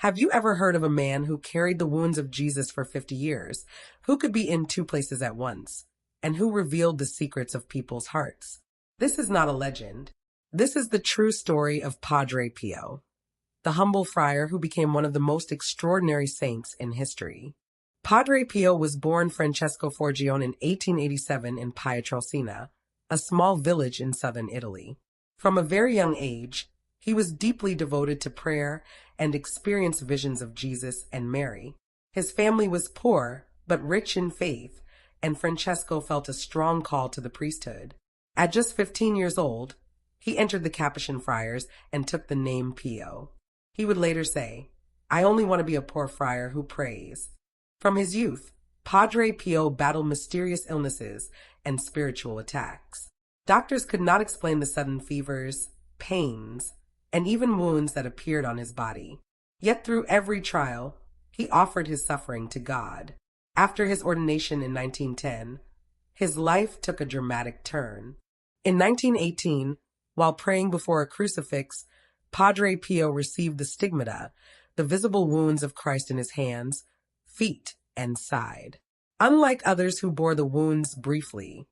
Have you ever heard of a man who carried the wounds of Jesus for 50 years, who could be in two places at once, and who revealed the secrets of people's hearts? This is not a legend. This is the true story of Padre Pio, the humble friar who became one of the most extraordinary saints in history. Padre Pio was born Francesco Forgione in 1887 in Pietrelcina, a small village in southern Italy. From a very young age, he was deeply devoted to prayer and experienced visions of Jesus and Mary. His family was poor, but rich in faith, and Francesco felt a strong call to the priesthood. At just 15 years old, he entered the Capuchin friars and took the name Pio. He would later say, "I only want to be a poor friar who prays." From his youth, Padre Pio battled mysterious illnesses and spiritual attacks. Doctors could not explain the sudden fevers, pains, and even wounds that appeared on his body. Yet through every trial, he offered his suffering to God. After his ordination in 1910, his life took a dramatic turn. In 1918, while praying before a crucifix, Padre Pio received the stigmata, the visible wounds of Christ in his hands, feet, and side. Unlike others who bore the wounds briefly,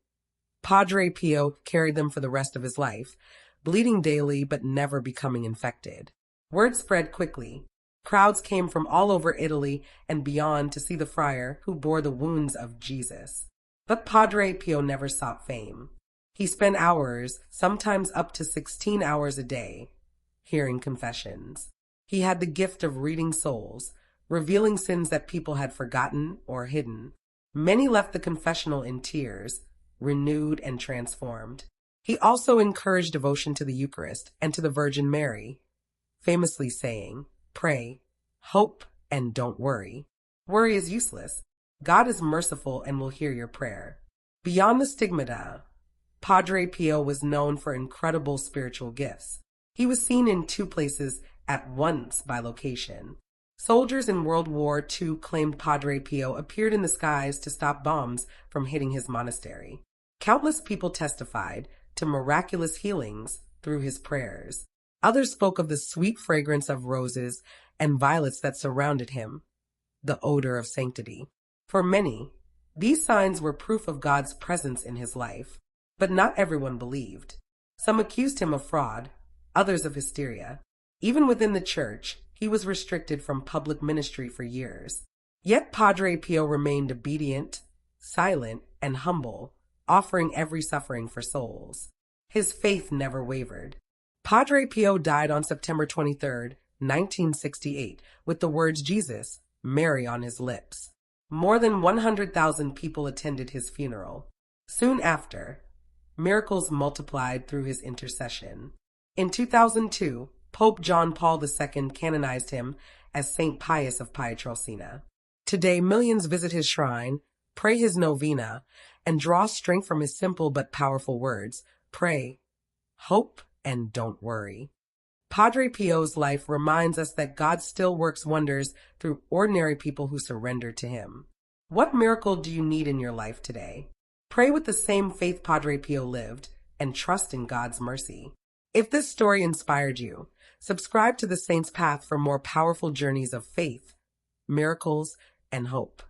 Padre Pio carried them for the rest of his life, bleeding daily but never becoming infected. Word spread quickly. Crowds came from all over Italy and beyond to see the friar who bore the wounds of Jesus. But Padre Pio never sought fame. He spent hours, sometimes up to 16 hours a day, hearing confessions. He had the gift of reading souls, revealing sins that people had forgotten or hidden. Many left the confessional in tears, renewed and transformed. He also encouraged devotion to the Eucharist and to the Virgin Mary, famously saying, "Pray, hope, and don't worry. Worry is useless. God is merciful and will hear your prayer." Beyond the stigmata, Padre Pio was known for incredible spiritual gifts. He was seen in two places at once by location. Soldiers in World War II claimed Padre Pio appeared in the skies to stop bombs from hitting his monastery. Countless people testified to miraculous healings through his prayers. Others spoke of the sweet fragrance of roses and violets that surrounded him, the odor of sanctity. For many, these signs were proof of God's presence in his life, but not everyone believed. Some accused him of fraud, others of hysteria. Even within the church, he was restricted from public ministry for years. Yet Padre Pio remained obedient, silent, and humble, offering every suffering for souls. His faith never wavered. Padre Pio died on September 23, 1968, with the words Jesus, Mary on his lips. More than 100,000 people attended his funeral. Soon after, miracles multiplied through his intercession. In 2002, Pope John Paul II canonized him as Saint Pius of Pietrelcina. Today, millions visit his shrine, pray his novena, and draw strength from his simple but powerful words, pray, hope, and don't worry. Padre Pio's life reminds us that God still works wonders through ordinary people who surrender to him. What miracle do you need in your life today? Pray with the same faith Padre Pio lived and trust in God's mercy. If this story inspired you, subscribe to the Saints' Path for more powerful journeys of faith, miracles, and hope.